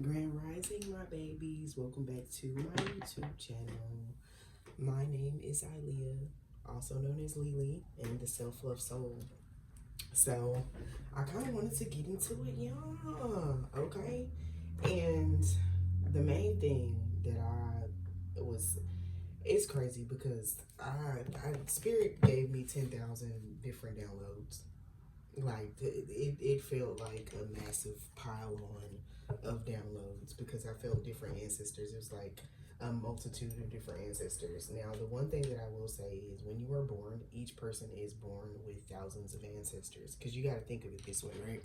Grand Rising, my babies. Welcome back to my YouTube channel. My name is Ilea, also known as Lele, and the Self-Love-Soul. So, I kind of wanted to get into it, y'all, okay? And the main thing that it's crazy because Spirit gave me 10,000 different downloads. Like, it felt like a massive pile on of downloads because I felt different ancestors. It was like a multitude of different ancestors. Now, the one thing that I will say is when you are born, each person is born with thousands of ancestors because you got to think of it this way, right?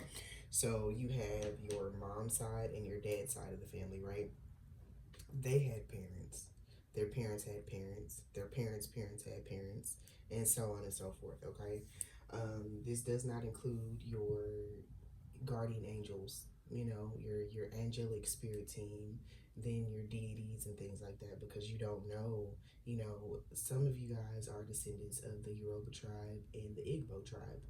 So you have your mom's side and your dad's side of the family, right? They had parents. Their parents had parents. Their parents' parents had parents, and so on and so forth, okay? This does not include your guardian angels, your angelic spirit team, then your deities and things like that, because you don't know, some of you guys are descendants of the Yoruba tribe and the Igbo tribe.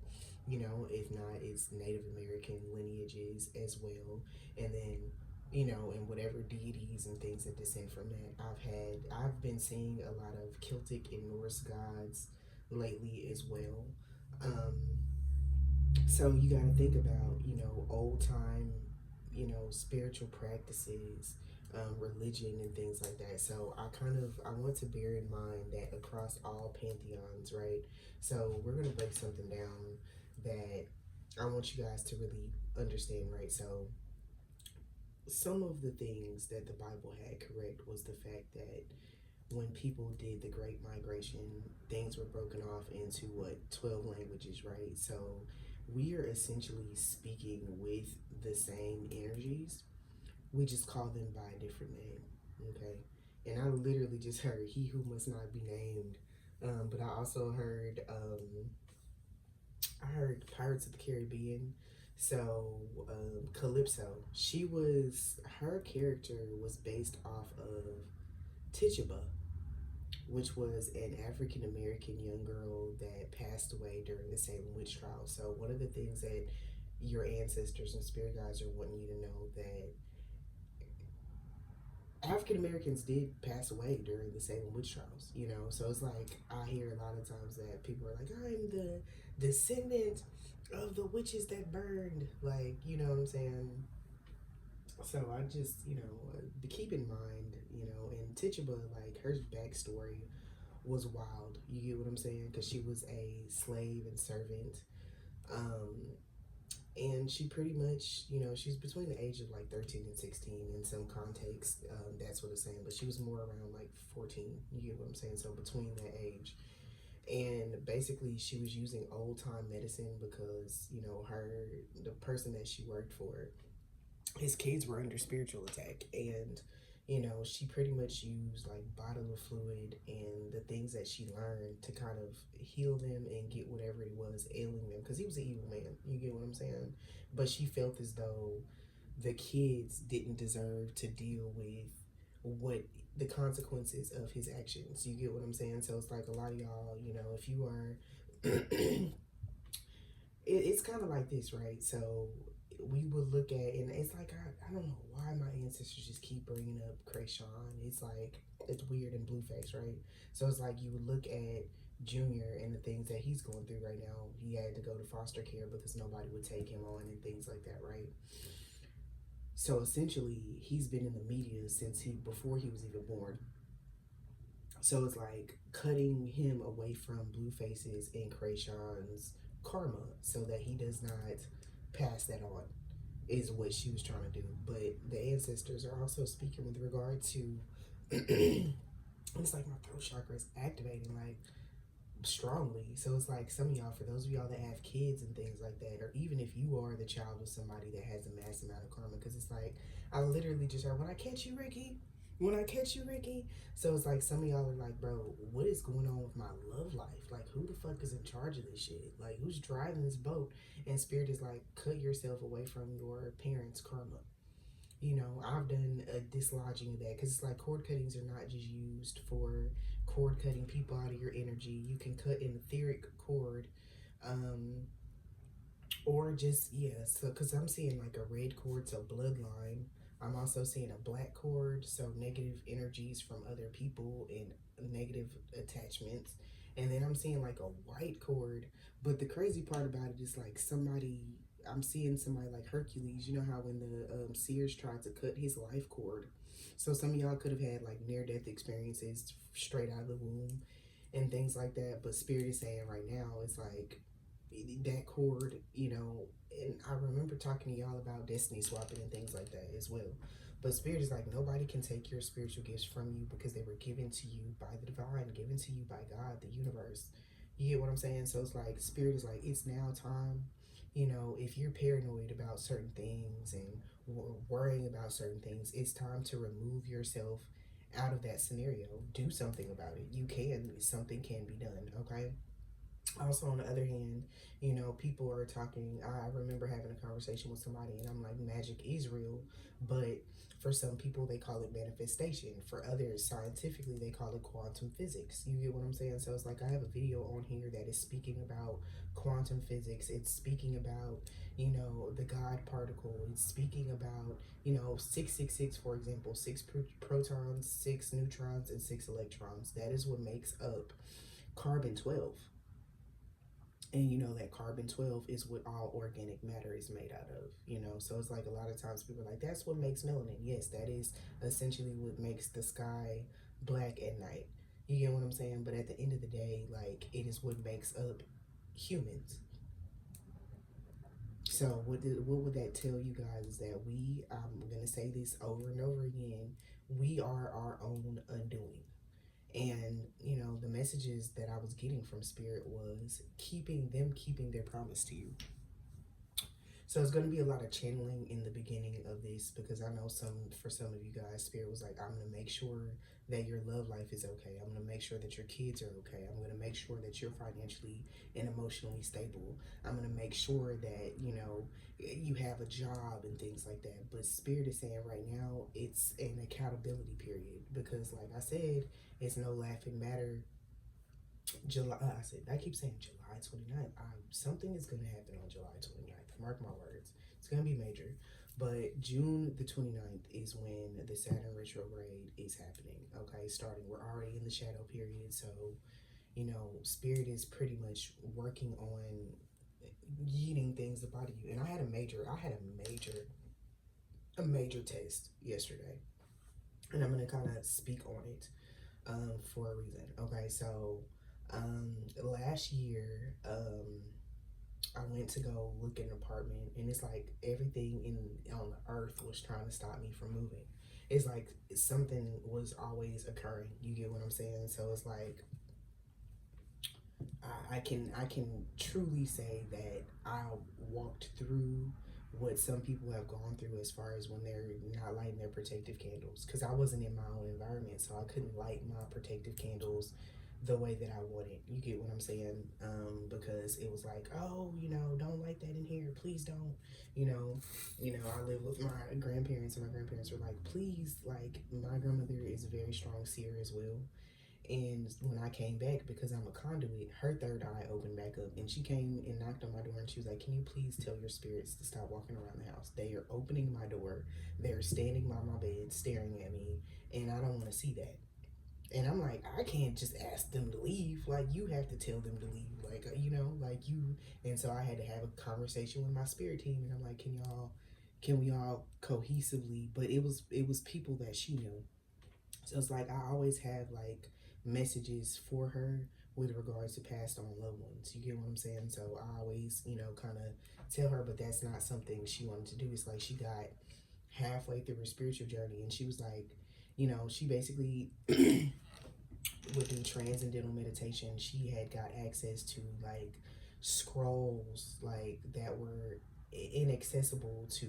If not, it's Native American lineages as well. And then, and whatever deities and things that descend from that. I've been seeing a lot of Celtic and Norse gods lately as well. Um, so you got to think about, old time, spiritual practices, religion and things like that. So I want to bear in mind that across all pantheons, right? So we're going to break something down that I want you guys to really understand, right? So some of the things that the Bible had correct was the fact that when people did the Great Migration, things were broken off into 12 languages, right? So we are essentially speaking with the same energies. We just call them by a different name, okay? And I literally just heard "He who must not be named," but I also heard Pirates of the Caribbean. So Calypso, her character was based off of Tituba, which was an African American young girl that passed away during the Salem witch trial. So one of the things that your ancestors and spirit guides are wanting you to know that African Americans did pass away during the Salem witch trials, So it's like I hear a lot of times that people are like, I'm the descendant of the witches that burned, like, you know what I'm saying? So I just, to keep in mind, and Tituba, like her backstory was wild. You get what I'm saying? Because she was a slave and servant. And she pretty much, she's between the age of like 13 and 16 in some context. That's what it's saying. But she was more around like 14. You get what I'm saying? So between that age. And basically, she was using old time medicine because, the person that she worked for, his kids were under spiritual attack. And she pretty much used like bodily fluid and the things that she learned to kind of heal them and get whatever it was ailing them, because he was an evil man. You get what I'm saying? But she felt as though the kids didn't deserve to deal with what the consequences of his actions. You get what I'm saying? So it's like a lot of y'all, if you are it's kind of like this, right? So we would look at, and it's like I don't know why my ancestors just keep bringing up Krayshawn. It's like it's weird and Blueface, right? So it's like you would look at Junior and the things that he's going through right now. He had to go to foster care because nobody would take him on and things like that, right? So essentially, he's been in the media since before he was even born. So it's like cutting him away from Blueface's and Krayshawn's karma so that he does not pass that on is what she was trying to do. But the ancestors are also speaking with regard to it's like my throat chakra is activating like strongly. So it's like some of y'all, for those of y'all that have kids and things like that, or even if you are the child of somebody that has a mass amount of karma, because it's like I literally just heard, when I catch you, Ricky. So it's like some of y'all are like, bro, what is going on with my love life? Like, who the fuck is in charge of this shit? Like, who's driving this boat? And Spirit is like, cut yourself away from your parents' karma. I've done a dislodging of that, because it's like cord cuttings are not just used for cord cutting people out of your energy. You can cut an etheric cord, or just, so because I'm seeing like a red cord, so bloodline. I'm also seeing a black cord, so negative energies from other people and negative attachments. And then I'm seeing like a white cord. But the crazy part about it is like I'm seeing somebody like Hercules. You know how when the seers tried to cut his life cord? So some of y'all could have had like near death experiences straight out of the womb and things like that. But Spirit is saying right now, it's like that cord, and I remember talking to y'all about destiny swapping and things like that as well. But Spirit is like, nobody can take your spiritual gifts from you because they were given to you by the divine, given to you by God, the universe. You get what I'm saying? So it's like, Spirit is like, it's now time. If you're paranoid about certain things and worrying about certain things, it's time to remove yourself out of that scenario. Do something about it. You can. Something can be done, okay? Also, on the other hand, people are talking. I remember having a conversation with somebody, and I'm like, magic is real, but for some people, they call it manifestation. For others, scientifically, they call it quantum physics. You get what I'm saying? So it's like I have a video on here that is speaking about quantum physics. It's speaking about, the God particle. It's speaking about, 666, for example, six protons, six neutrons, and six electrons. That is what makes up carbon 12. And that carbon 12 is what all organic matter is made out of. So it's like a lot of times people are like, that's what makes melanin. Yes, that is essentially what makes the sky black at night. You get what I'm saying? But at the end of the day, like, it is what makes up humans. So what would that tell you guys is that I'm going to say this over and over again, we are our own undoing. And, the messages that I was getting from Spirit was keeping their promise to you. So it's going to be a lot of channeling in the beginning of this, because I know for some of you guys, Spirit was like, I'm going to make sure that your love life is okay. I'm going to make sure that your kids are okay. I'm going to make sure that you're financially and emotionally stable. I'm going to make sure that, you have a job and things like that. But Spirit is saying right now, it's an accountability period, because like I said, it's no laughing matter. I keep saying July 29th. Something is going to happen on July 29th. Mark my words. It's going to be major. But June the 29th is when the Saturn retrograde is happening. Okay, starting. We're already in the shadow period. So, Spirit is pretty much working on yeeting things about you. And I had a major test yesterday. And I'm going to kind of speak on it for a reason. Okay, so last year, I went to go look at an apartment, and it's like everything on the earth was trying to stop me from moving. It's like something was always occurring. You get what I'm saying? So it's like I can truly say that I walked through what some people have gone through as far as when they're not lighting their protective candles, because I wasn't in my own environment, so I couldn't light my protective candles the way that I wanted. You get what I'm saying? Because it was like, oh, don't light that in here, please don't. I live with my grandparents, and my grandparents were like, please, like, my grandmother is a very strong seer as well. And when I came back, because I'm a conduit, her third eye opened back up, and she came and knocked on my door, and she was like, can you please tell your spirits to stop walking around the house? They are opening my door, they're standing by my bed staring at me, and I don't want to see that. And I'm like, I can't just ask them to leave. Like, you have to tell them to leave. Like, like you. And so I had to have a conversation with my spirit team, and I'm like, can we all cohesively? But it was people that she knew. So it's like I always have like messages for her with regards to passed on loved ones. You get what I'm saying? So I always, kind of tell her, but that's not something she wanted to do. It's like she got halfway through her spiritual journey, and she was like, she basically would do transcendental meditation. She had got access to like scrolls like that were inaccessible to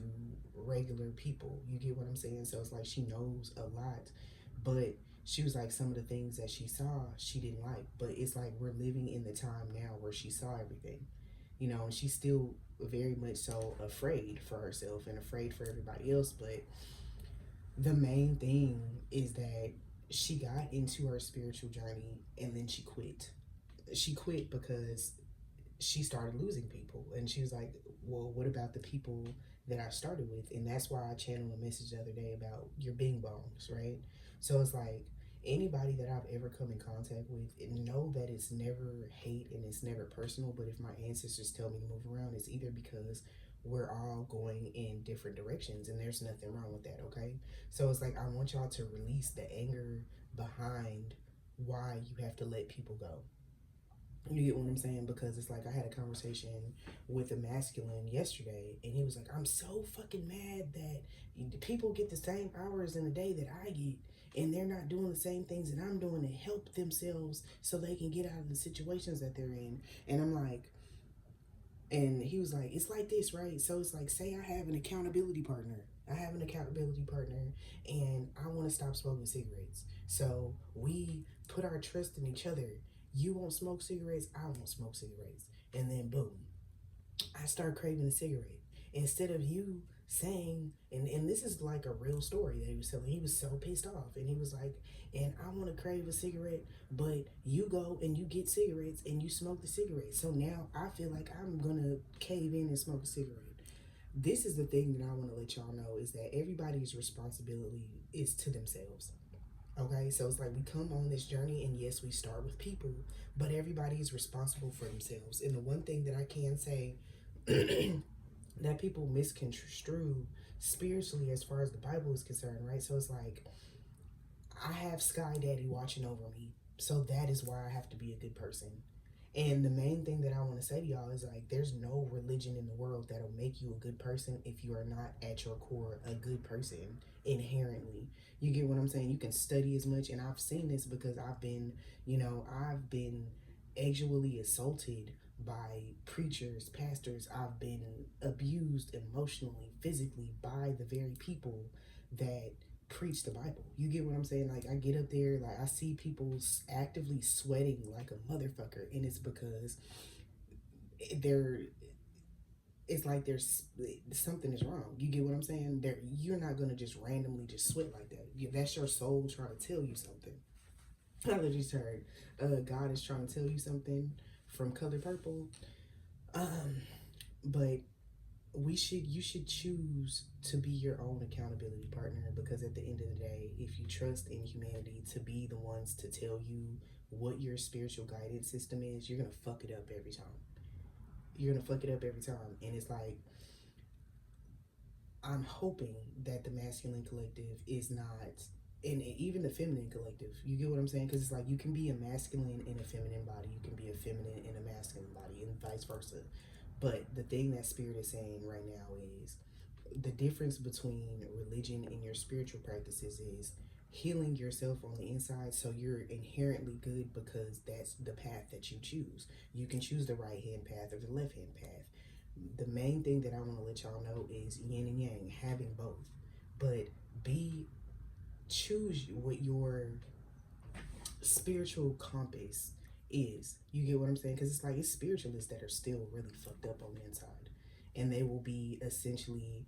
regular people. You get what I'm saying? So it's like she knows a lot, but she was like, some of the things that she saw she didn't like. But it's like we're living in the time now where she saw everything, and she's still very much so afraid for herself and afraid for everybody else. But the main thing is that she got into her spiritual journey, and then she quit. She quit because she started losing people, and she was like, well, what about the people that I started with. And that's why I channeled a message the other day about your bing bongs, right? So it's like anybody that I've ever come in contact with, know that it's never hate and it's never personal. But if my ancestors tell me to move around, it's either because we're all going in different directions and there's nothing wrong with that, okay? So it's like I want y'all to release the anger behind why you have to let people go. You get what I'm saying? Because it's like I had a conversation with a masculine yesterday, and he was like, I'm so fucking mad that people get the same hours in a day that I get, and they're not doing the same things that I'm doing to help themselves so they can get out of the situations that they're in. And I'm like, and he was like, it's like this, right? So it's like, say I have an accountability partner. I have an accountability partner and I want to stop smoking cigarettes. So we put our trust in each other. You won't smoke cigarettes, I won't smoke cigarettes. And then boom, I start craving a cigarette. Instead of you saying, and this is like a real story that he was telling. He was so pissed off, and he was like, and I want to crave a cigarette, but you go and you get cigarettes and you smoke the cigarette. So now I feel like I'm gonna cave in and smoke a cigarette. This is the thing that I want to let y'all know, is that everybody's responsibility is to themselves. Okay, so it's like we come on this journey, and yes, we start with people, but everybody is responsible for themselves. And the one thing that I can say that people misconstrue spiritually as far as the Bible is concerned, right? So it's like, I have Sky Daddy watching over me, so that is why I have to be a good person. And the main thing that I want to say to y'all is like, there's no religion in the world that'll make you a good person if you are not at your core a good person inherently. You get what I'm saying? You can study as much, and I've seen this because I've been, I've been actually assaulted by preachers, pastors. I've been abused emotionally, physically by the very people that preach the Bible. You get what I'm saying? Like, I get up there, like, I see people actively sweating like a motherfucker, and it's because they're, it's like there's something is wrong. You get what I'm saying? You're not gonna just randomly just sweat like that. That's your soul trying to tell you something. I just heard God is trying to tell you something from Color Purple. But you should choose to be your own accountability partner, because at the end of the day, if you trust in humanity to be the ones to tell you what your spiritual guidance system is, you're gonna fuck it up every time. You're gonna fuck it up every time. And it's like, I'm hoping that the masculine collective is not, and even the feminine collective, you get what I'm saying? Because it's like, you can be a masculine in a feminine body, you can be a feminine in a masculine body, and vice versa. But the thing that Spirit is saying right now is, the difference between religion and your spiritual practices is healing yourself on the inside, so you're inherently good because that's the path that you choose. You can choose the right hand path or the left hand path. The main thing that I want to let y'all know is yin and yang, having both. But choose what your spiritual compass is. You get what I'm saying? Because it's like, it's spiritualists that are still really fucked up on the inside, and they will be essentially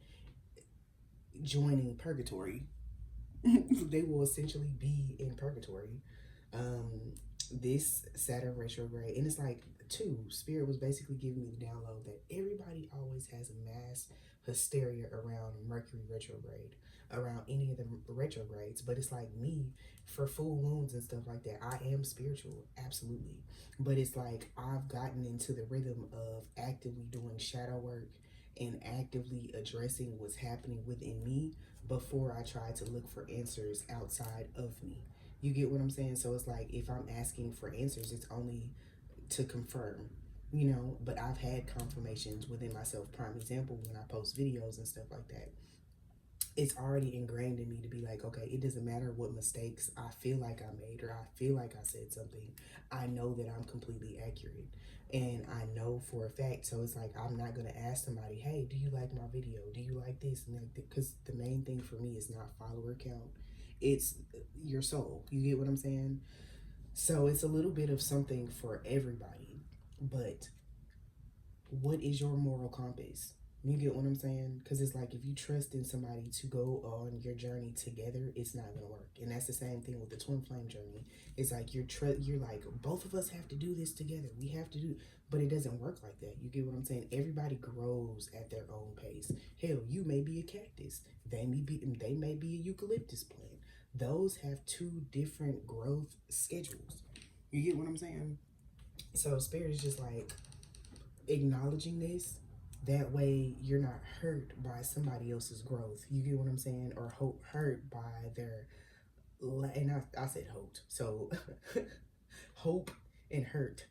joining purgatory. They will essentially be in purgatory this Saturn retrograde. And it's like, Spirit was basically giving me the download that everybody always has a mass hysteria around Mercury retrograde, around any of the retrogrades. But it's like, me, for full moons and stuff like that, I am spiritual, absolutely. But it's like, I've gotten into the rhythm of actively doing shadow work and actively addressing what's happening within me before I try to look for answers outside of me. You get what I'm saying? So it's like, if I'm asking for answers, it's only to confirm, but I've had confirmations within myself. Prime example, when I post videos and stuff like that, it's already ingrained in me to be like, okay, it doesn't matter what mistakes I feel like I made or I feel like I said something. I know that I'm completely accurate, and I know for a fact. So it's like, I'm not going to ask somebody, hey, do you like my video? Do you like this? And like, because the main thing for me is not follower count. It's your soul. You get what I'm saying? So it's a little bit of something for everybody. But what is your moral compass? You get what I'm saying? Because it's like, if you trust in somebody to go on your journey together, it's not going to work. And that's the same thing with the twin flame journey. It's like, you're like, both of us have to do this together. We have to do, But it doesn't work like that. You get what I'm saying? Everybody grows at their own pace. Hell, you may be a cactus. They may be a eucalyptus plant. Those have two different growth schedules. You get what I'm saying? So spirit is just like acknowledging this. That way you're not hurt by somebody else's growth. You get what I'm saying? Or hurt by their, and I said hoped. So hope and hurt.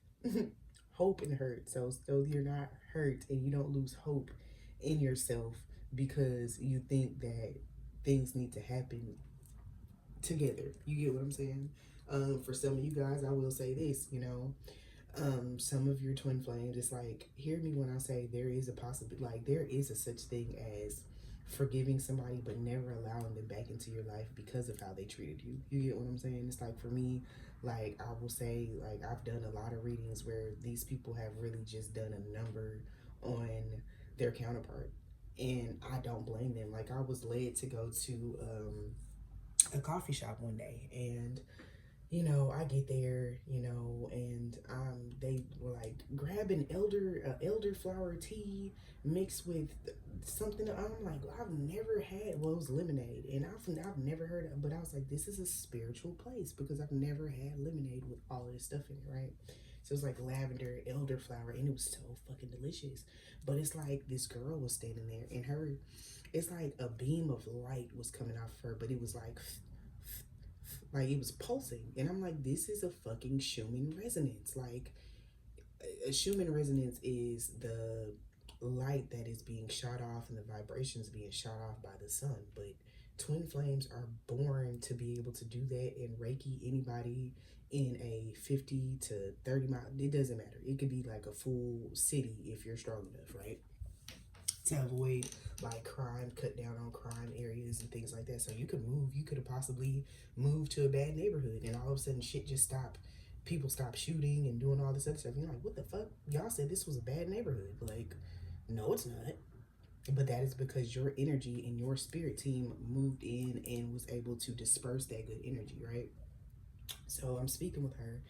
Hope and hurt. So you're not hurt and you don't lose hope in yourself because you think that things need to happen together. You get what I'm saying? For some of you guys, I will say this, some of your twin flames, it's like, hear me when I say there is a possibility, like there is a such thing as forgiving somebody but never allowing them back into your life because of how they treated you. You get what I'm saying? It's like, for me, like I will say, like I've done a lot of readings where these people have really just done a number on their counterpart, and I don't blame them. Like I was led to go to a coffee shop one day, and I get there, and they were like, grab an elderflower tea mixed with something. I'm like, I've never had. Well, it was lemonade, and I've never heard of. But I was like, this is a spiritual place because I've never had lemonade with all of this stuff in it, right? So it was like lavender, elderflower, and it was so fucking delicious. But it's like this girl was standing there, and it's like a beam of light was coming off of her, but it was like it was pulsing, and I'm like, this is a fucking Schumann resonance. Like a Schumann resonance is the light that is being shot off and the vibrations being shot off by the sun. But twin flames are born to be able to do that. In Reiki, anybody in a 50 to 30 mile, it doesn't matter, it could be like a full city if you're strong enough, right, to avoid like crime, cut down on crime areas and things like that. So you could have possibly moved to a bad neighborhood, and all of a sudden shit just stopped. People stop shooting and doing all this other stuff. You're like, what the fuck? Y'all said this was a bad neighborhood. Like, no, it's not. But that is because your energy and your spirit team moved in and was able to disperse that good energy, right? So I'm speaking with her,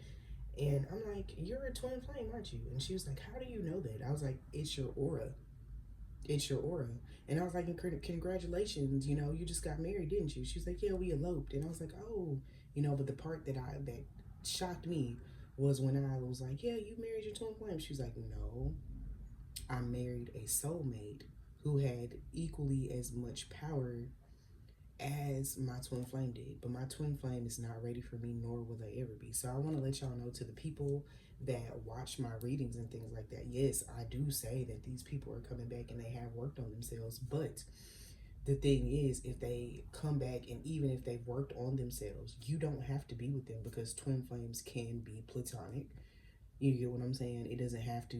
and I'm like, you're a twin flame, aren't you? And she was like, how do you know that? I was like, it's your aura. It's your aura. And I was like, congratulations, you just got married, didn't you? She was like, yeah, we eloped. And I was like, oh, but the part that shocked me was when I was like, yeah, you married your twin flame. She was like, no, I married a soulmate who had equally as much power as my twin flame did. But my twin flame is not ready for me, nor will they ever be. So I want to let y'all know, to the people that watch my readings and things like that, yes, I do say that these people are coming back and they have worked on themselves. But the thing is, if they come back and even if they've worked on themselves, you don't have to be with them, because twin flames can be platonic. You get what I'm saying? It doesn't have to,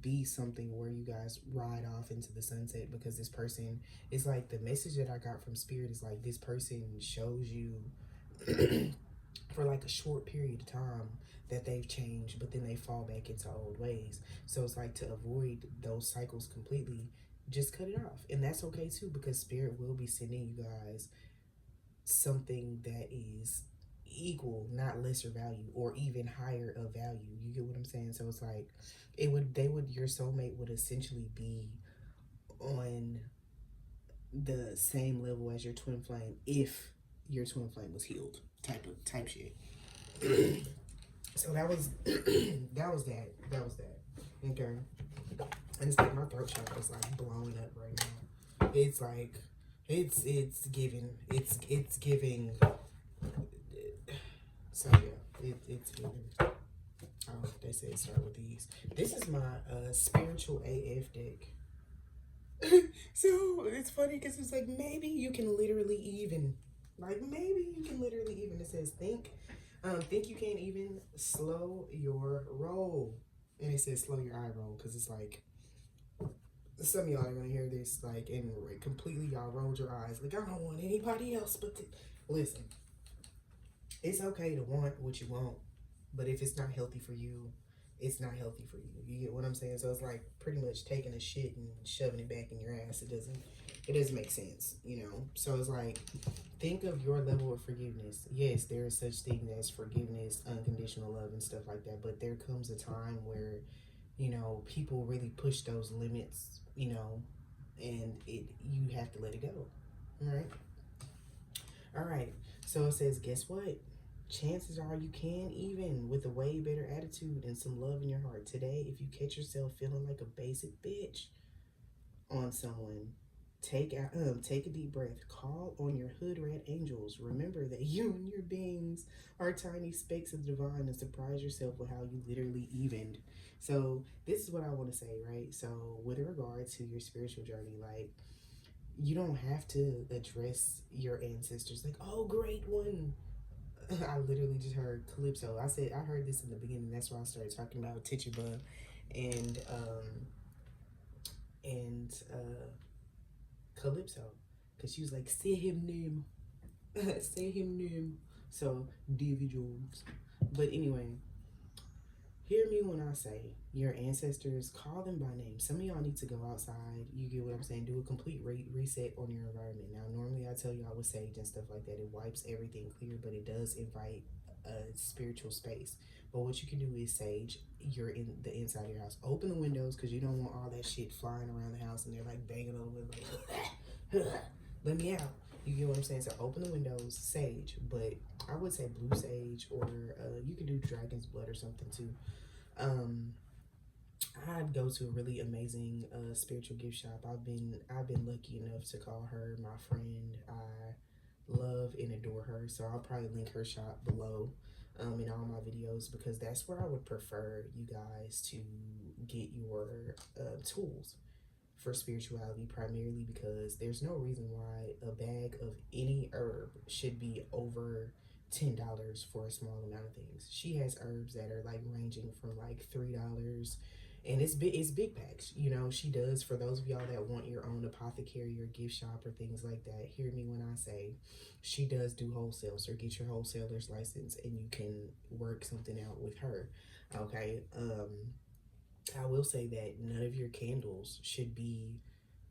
be something where you guys ride off into the sunset, because this person, it's like the message that I got from spirit is like, this person shows you for like a short period of time that they've changed, but then they fall back into old ways. So it's like, to avoid those cycles completely, just cut it off. And that's okay too, because spirit will be sending you guys something that is equal, not lesser value, or even higher of value. You get what I'm saying? So it's like, your soulmate would essentially be on the same level as your twin flame if your twin flame was healed, type shit. So that was that. Okay. And it's like my throat chakra is like blowing up right now. It's like it's giving. So yeah, it's giving. Oh, they say start with these. This is my spiritual AF deck. So it's funny because it's like, maybe you can literally even. It says think you can't even slow your roll. And it says slow your eye roll, because it's like, some of y'all are gonna hear this like, and completely y'all rolled your eyes like, I don't want anybody else but listen, it's okay to want what you want, but if it's not healthy for you, it's not healthy for you. You get what I'm saying? So it's like pretty much taking a shit and shoving it back in your ass. It doesn't make sense, you know? So it's like, think of your level of forgiveness. Yes, there is such thing as forgiveness, unconditional love and stuff like that, but there comes a time where, you know, people really push those limits, you know, and you have to let it go. All right. So it says, guess what? Chances are you can, even with a way better attitude and some love in your heart. Today, if you catch yourself feeling like a basic bitch on someone, take a deep breath. Call on your hood rat angels. Remember that you and your beings are tiny specks of divine, and surprise yourself with how you literally evened. So this is what I want to say, right? So with regard to your spiritual journey, like, you don't have to address your ancestors like, oh, great one. I literally just heard Calypso. I heard this in the beginning. That's why I started talking about Tituba and Calypso, because she was like, say him name, say him name. So Davy Jones. But anyway, hear me when I say your ancestors, call them by name. Some of y'all need to go outside. You get what I'm saying? Do a complete reset on your environment. Now, normally I tell y'all with sage and stuff like that, it wipes everything clear, but it does invite a spiritual space. But what you can do is sage you're in the inside of your house. Open the windows because you don't want all that shit flying around the house and they're like banging over like, let me out. You get what I'm saying? So open the windows, sage, but I would say blue sage, or you can do dragon's blood or something too. I'd go to a really amazing spiritual gift shop. I've been lucky enough to call her my friend. I love and adore her, so I'll probably link her shop below in all my videos, because that's where I would prefer you guys to get your tools for spirituality, primarily because there's no reason why a bag of any herb should be over $10 for a small amount of things. She has herbs that are like ranging from like $3, and it's big packs. You know, she does, for those of y'all that want your own apothecary or gift shop or things like that, hear me when I say she does do wholesale. So get your wholesaler's license and you can work something out with her. Okay. I will say that none of your candles should be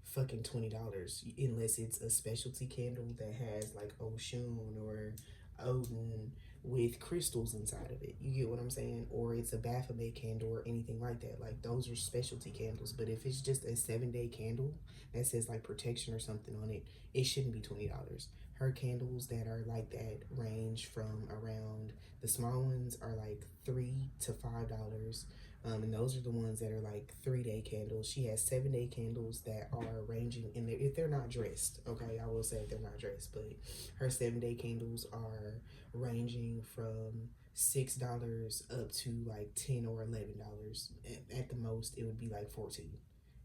fucking $20 unless it's a specialty candle that has like Oshun or Odin with crystals inside of it. You get what I'm saying? Or it's a Baphomet candle or anything like that. Like, those are specialty candles. But if it's just a 7-day candle that says like protection or something on it, it shouldn't be $20. Her candles that are like that range from around, the small ones are like $3 to $5. And those are the ones that are like 3-day candles. She has 7-day candles that are ranging in there, if they're not dressed. Okay, I will say if they're not dressed, but her 7-day candles are ranging from $6 up to like $10 or $11. At the most, it would be like 14.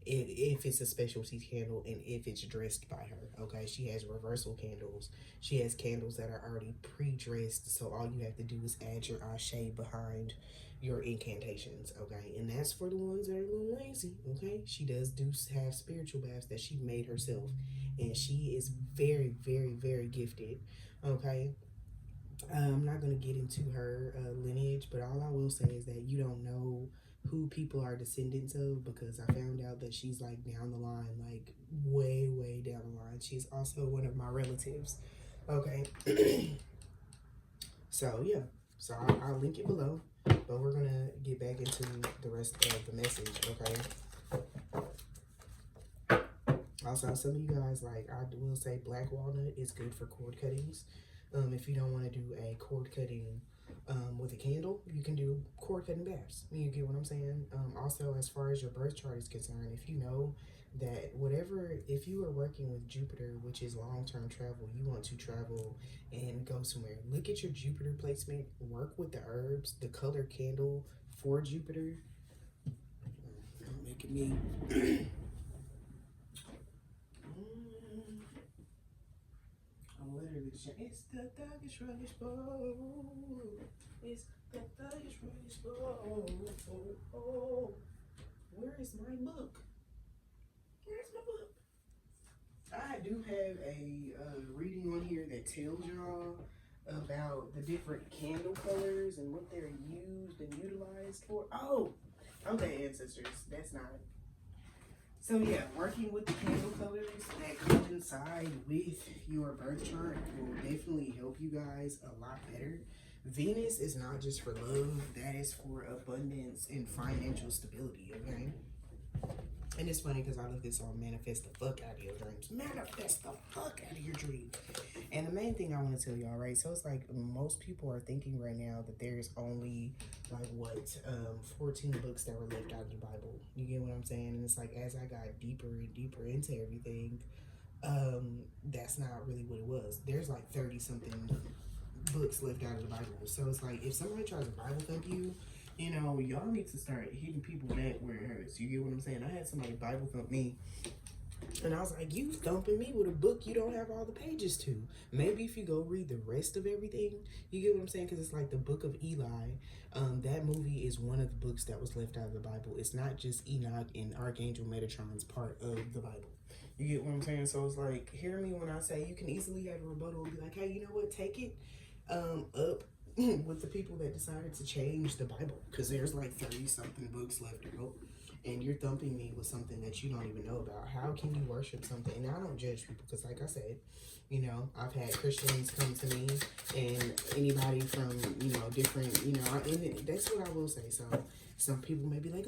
If it's a specialty candle and if it's dressed by her. Okay, she has reversal candles. She has candles that are already pre-dressed, so all you have to do is add your ashe behind your incantations. Okay, and that's for the ones that are a little lazy. Okay, she does have spiritual baths that she made herself, and she is very, very, very gifted. Okay, I'm not going to get into her lineage, but all I will say is that you don't know who people are descendants of, because I found out that she's like down the line, like way, way down the line. She's also one of my relatives. Okay. So, yeah. So I'll link it below, but we're going to get back into the rest of the message, okay? Also, some of you guys, like, I will say black walnut is good for cord cuttings. If you don't want to do a cord cutting with a candle, you can do cord cutting baths. You get what I'm saying? Also, as far as your birth chart is concerned, if you know that if you are working with Jupiter, which is long-term travel, you want to travel and go somewhere, look at your Jupiter placement, work with the herbs, the color candle for Jupiter. I'm making me... Literally, it's the thuggish ruggish bowl. It's the thuggish ruggish bowl. Oh, where is my book? Where's my book? I do have a reading on here that tells y'all about the different candle colors and what they're used and utilized for. Oh, okay, ancestors, that's not. So yeah, working with the candle colors that coincide with your birth chart will definitely help you guys a lot better. Venus is not just for love, that is for abundance and financial stability, okay? And it's funny because I love this song, manifest the fuck out of your dreams. Manifest the fuck out of your dreams. And the main thing I want to tell y'all, right? So it's like most people are thinking right now that there's only like 14 books that were left out of the Bible. You get what I'm saying? And it's like as I got deeper and deeper into everything, that's not really what it was. There's like 30 something books left out of the Bible. So it's like if somebody tries to Bible thump you, you know, y'all need to start hitting people that where it hurts. You get what I'm saying? I had somebody Bible thump me, and I was like, you thumping me with a book you don't have all the pages to. Maybe if you go read the rest of everything, you get what I'm saying? Because it's like the book of Eli. That movie is one of the books that was left out of the Bible. It's not just Enoch and Archangel Metatron's part of the Bible. You get what I'm saying? So it's like, hear me when I say you can easily have a rebuttal and be like, hey, you know what? Take it up with the people that decided to change the Bible, because there's like 30 something books left to go, and you're thumping me with something that you don't even know about. How can you worship something? And I don't judge people, because like I said, you know, I've had Christians come to me and anybody from, you know, different, you know, and that's what I will say. So some people may be like,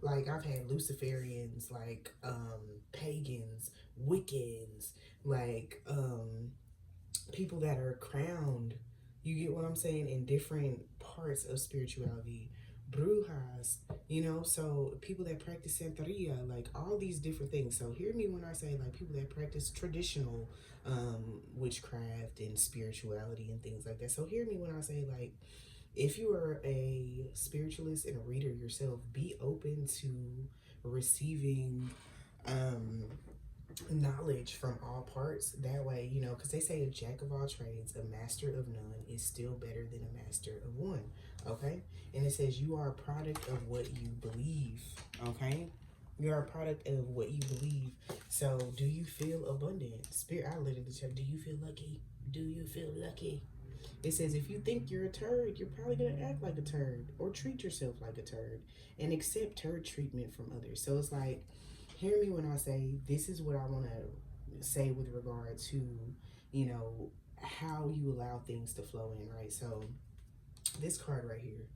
like I've had Luciferians, like pagans, Wiccans, like people that are crowned, you get what I'm saying, in different parts of spirituality, brujas, you know, so people that practice Santeria, like all these different things. So hear me when I say like people that practice traditional witchcraft and spirituality and things like that. So hear me when I say like, if you are a spiritualist and a reader yourself, be open to receiving knowledge from all parts. That way, you know, because they say a jack of all trades, a master of none is still better than a master of one. Okay, and it says you are a product of what you believe. Okay, you're a product of what you believe. So do you feel abundant? Spirit, I literally said, do you feel lucky? Do you feel lucky? It says if you think you're a turd, you're probably gonna act like a turd or treat yourself like a turd and accept turd treatment from others. So it's like, hear me when I say this is what I want to say with regard to, you know, how you allow things to flow in, right? So this card right here,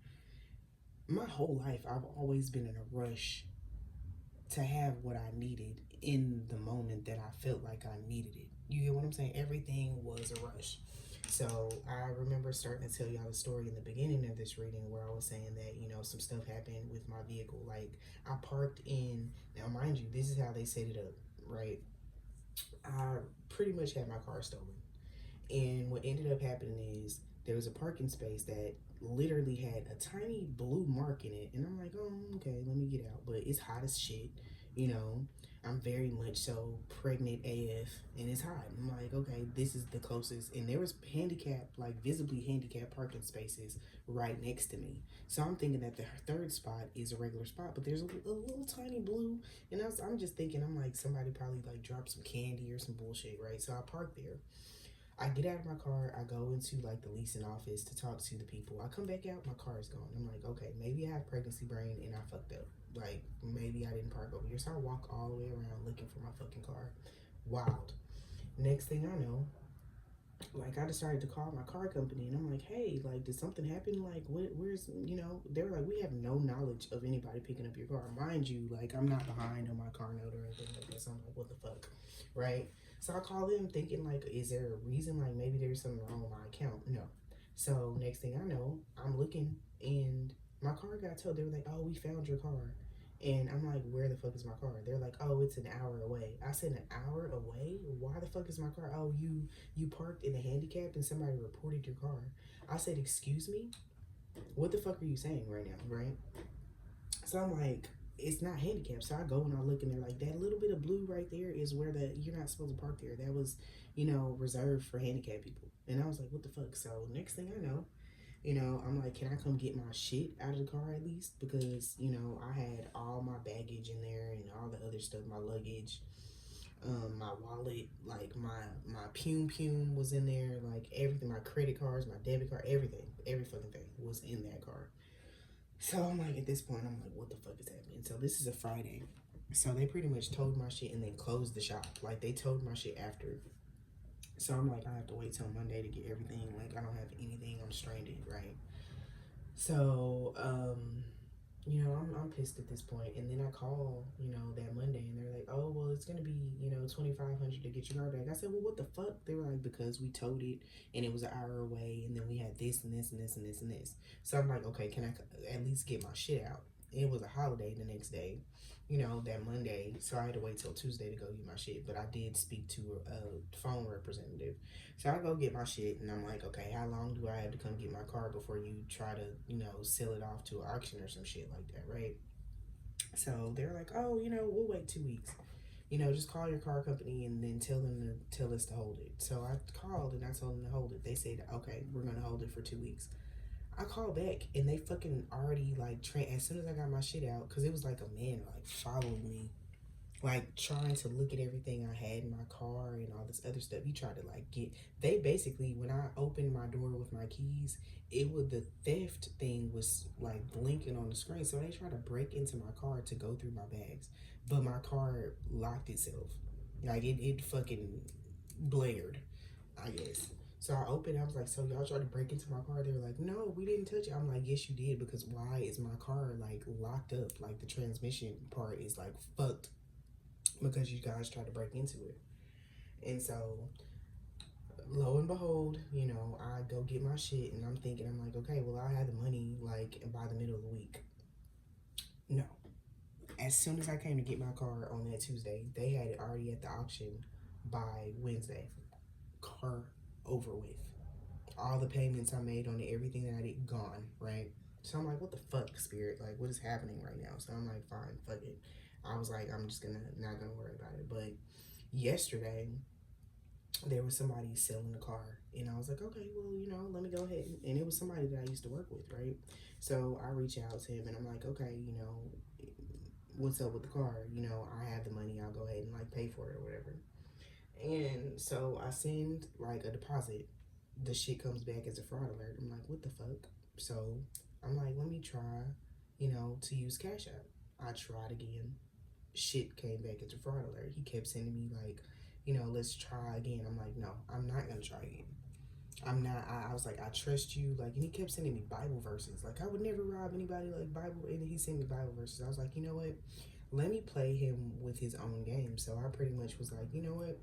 my whole life I've always been in a rush to have what I needed in the moment that I felt like I needed it. You get what I'm saying? Everything was a rush. So I remember starting to tell y'all the story in the beginning of this reading where I was saying that, you know, some stuff happened with my vehicle. Like I parked in, now mind you, this is how they set it up, right? I pretty much had my car stolen. And what ended up happening is there was a parking space that literally had a tiny blue mark in it. And I'm like, oh, okay, let me get out. But it's hot as shit, you know. I'm very much so pregnant AF and it's hot. I'm like, okay, this is the closest. And there was handicapped, like visibly handicapped parking spaces right next to me. So I'm thinking that the third spot is a regular spot, but there's a little tiny blue. And I'm just thinking, I'm like, somebody probably like dropped some candy or some bullshit, right? So I parked there. I get out of my car, I go into like the leasing office to talk to the people. I come back out, my car is gone. I'm like, okay, maybe I have pregnancy brain and I fucked up. Like, maybe I didn't park over here. So I walk all the way around looking for my fucking car. Wild. Next thing I know, like I decided to call my car company and I'm like, hey, like, did something happen? Like, where's, you know, they were like, we have no knowledge of anybody picking up your car. Mind you, like, I'm not behind on my car note or anything like that. So I'm like, what the fuck, right? So I call them thinking like, is there a reason? Like maybe there's something wrong with my account. No. So next thing I know, I'm looking and my car got towed. They were like, oh, we found your car. And I'm like, where the fuck is my car? They're like, oh, it's an hour away. I said, an hour away? Why the fuck is my car? Oh, you parked in a handicap and somebody reported your car. I said, excuse me? What the fuck are you saying right now, right? So I'm like, it's not handicapped. So I go and I look and they're like, that little bit of blue right there is where you're not supposed to park there. That was, you know, reserved for handicapped people. And I was like, what the fuck? So next thing I know, you know, I'm like, can I come get my shit out of the car at least? Because, you know, I had all my baggage in there and all the other stuff, my luggage. My wallet, like my Pum was in there, like everything, my credit cards, my debit card, everything, every fucking thing was in that car. So I'm like, at this point, I'm like, what the fuck is happening? So this is a Friday. So they pretty much towed my shit and then closed the shop. Like they towed my shit after. So I'm like, I have to wait till Monday to get everything. Like I don't have anything. I'm stranded, right? So, you know, I'm pissed at this point. And then I call, you know, that Monday and they're like, oh, well, it's going to be, you know, $2,500 to get your car back. I said, well, what the fuck? They were like, because we towed it and it was an hour away and then we had this and this and this and this and this. So I'm like, okay, can I at least get my shit out? It was a holiday the next day, you know, that Monday. So I had to wait till Tuesday to go get my shit. But I did speak to a phone representative. So I go get my shit and I'm like, okay, how long do I have to come get my car before you try to, you know, sell it off to an auction or some shit like that, right? So they're like, oh, you know, we'll wait 2 weeks. You know, just call your car company and then tell them to tell us to hold it. So I called and I told them to hold it. They said, okay, we're gonna hold it for 2 weeks. I called back and they fucking already like as soon as I got my shit out, because it was like a man like followed me, like trying to look at everything I had in my car and all this other stuff. He tried to like get, they basically, when I opened my door with my keys, it was, the theft thing was like blinking on the screen. So they tried to break into my car to go through my bags, but my car locked itself. Like it fucking blared, I guess. So I opened, I was like, so y'all tried to break into my car? They were like, no, we didn't touch it. I'm like, yes, you did, because why is my car like locked up? Like the transmission part is like fucked because you guys tried to break into it. And so, lo and behold, you know, I go get my shit and I'm thinking, I'm like, okay, well, I have the money like by the middle of the week. No. As soon as I came to get my car on that Tuesday, they had it already at the auction by Wednesday. Car over with. All the payments I made on it, everything that I did, gone, right? So I'm like, what the fuck, Spirit? Like, what is happening right now? So I'm like, fine, fuck it. I was like, I'm just not gonna worry about it. But yesterday, there was somebody selling the car, and I was like, okay, well, you know, let me go ahead. And it was somebody that I used to work with, right? So I reach out to him, and I'm like, okay, you know, what's up with the car? You know, I have the money. I'll go ahead and like pay for it or whatever. And so I send like a deposit. The shit comes back as a fraud alert. I'm like, what the fuck? So I'm like, let me try, you know, to use Cash App. I tried again. Shit came back as a fraud alert. He kept sending me like, you know, let's try again. I'm like, no, I'm not gonna try again. I'm not. I was like, I trust you. Like, and he kept sending me Bible verses. Like, I would never rob anybody. Like Bible, and he sent me Bible verses. I was like, you know what? Let me play him with his own game. So I pretty much was like, you know what?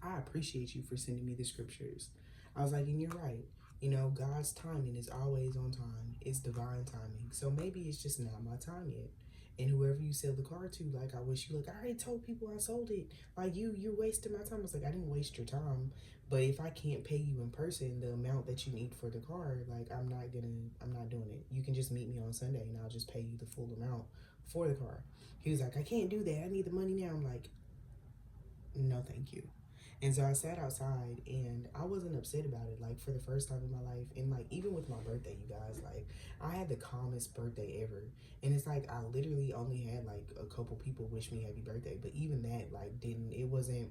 I appreciate you for sending me the scriptures. I was like, and you're right. You know, God's timing is always on time. It's divine timing. So maybe it's just not my time yet. And whoever you sell the car to, like, I wish you, like, I already told people I sold it. Like, you wasted my time. I was like, I didn't waste your time. But if I can't pay you in person the amount that you need for the car, like, I'm not doing it. You can just meet me on Sunday and I'll just pay you the full amount for the car. He was like, I can't do that. I need the money now. I'm like, no, thank you. And so I sat outside and I wasn't upset about it, like for the first time in my life. And like even with my birthday, you guys, like I had the calmest birthday ever. And it's like I literally only had like a couple people wish me happy birthday. But even that like it wasn't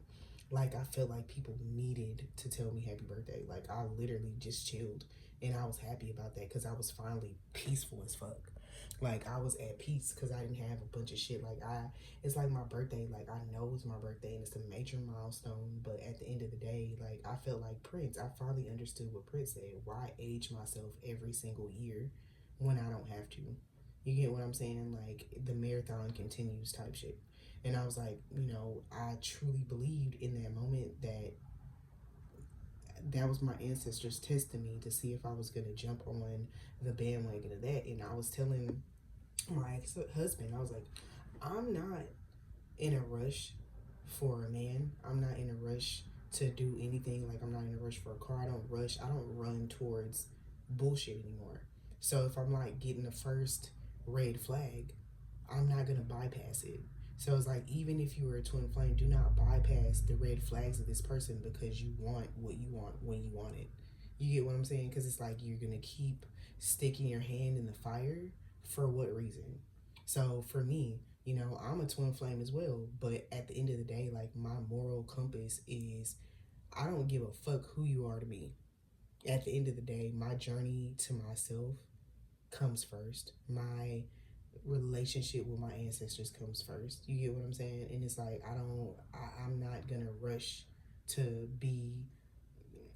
like I felt like people needed to tell me happy birthday. Like I literally just chilled and I was happy about that because I was finally peaceful as fuck. Like I was at peace because I didn't have a bunch of shit. Like it's like my birthday. Like I know it's my birthday and it's a major milestone. But at the end of the day, like I felt like Prince. I finally understood what Prince said. Why age myself every single year when I don't have to? You get what I'm saying? Like the marathon continues type shit. And I was like, you know, I truly believed in that moment that was my ancestors testing me to see if I was gonna jump on the bandwagon of that. And I was telling my ex-husband, I was like, I'm not in a rush for a man. I'm not in a rush to do anything. Like I'm not in a rush for a car. I don't rush. I don't run towards bullshit anymore. So if I'm like getting the first red flag, I'm not gonna bypass it. So it's like even if you were a twin flame, do not bypass the red flags of this person because you want what you want when you want it. You get what I'm saying? Because it's like you're gonna keep sticking your hand in the fire for what reason? So for me, You know, I'm a twin flame as well, but at the end of the day, like, my moral compass is I don't give a fuck who you are to me. At the end of the day, my journey to myself comes first. My relationship with my ancestors comes first. You get what I'm saying? And it's like I'm not gonna rush to be.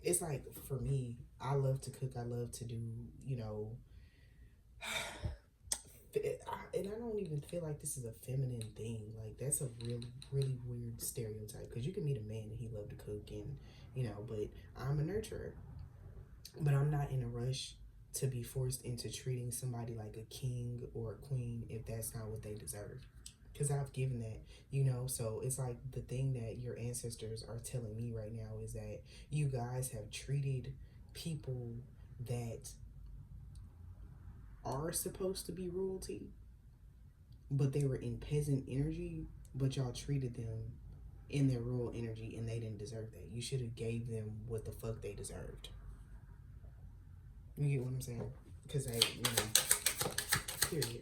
It's like, for me, I love to cook. I love to do, you know, and I don't even feel like this is a feminine thing. Like, that's a really, really weird stereotype, because you can meet a man and he love to cook, and, you know, but I'm a nurturer. But I'm not in a rush to be forced into treating somebody like a king or a queen if that's not what they deserve. Because I've given that, you know. So it's like, the thing that your ancestors are telling me right now is that you guys have treated people that are supposed to be royalty, but they were in peasant energy, but y'all treated them in their royal energy, and they didn't deserve that. You should have gave them what the fuck they deserved. You get what I'm saying? Because they, you know, period.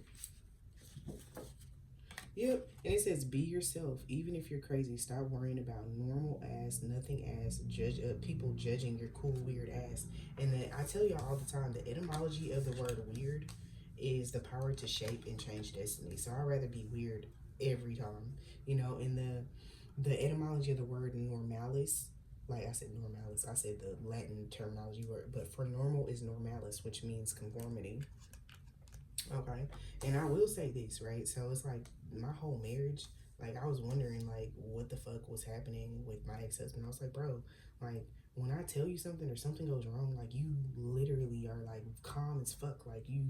Yep. And it says, be yourself. Even if you're crazy, stop worrying about normal ass, nothing ass, people judging your cool, weird ass. And then I tell y'all all the time, the etymology of the word weird is the power to shape and change destiny. So I'd rather be weird every time. You know, in the etymology of the word normalis, like I said normalis, I said the Latin terminology word, but for normal is normalis, which means conformity. Okay. And I will say this, right? So it's like, my whole marriage, like, I was wondering, like, what the fuck was happening with my ex-husband. I was like, bro, like, when I tell you something or something goes wrong, like, you literally are, like, calm as fuck. Like, you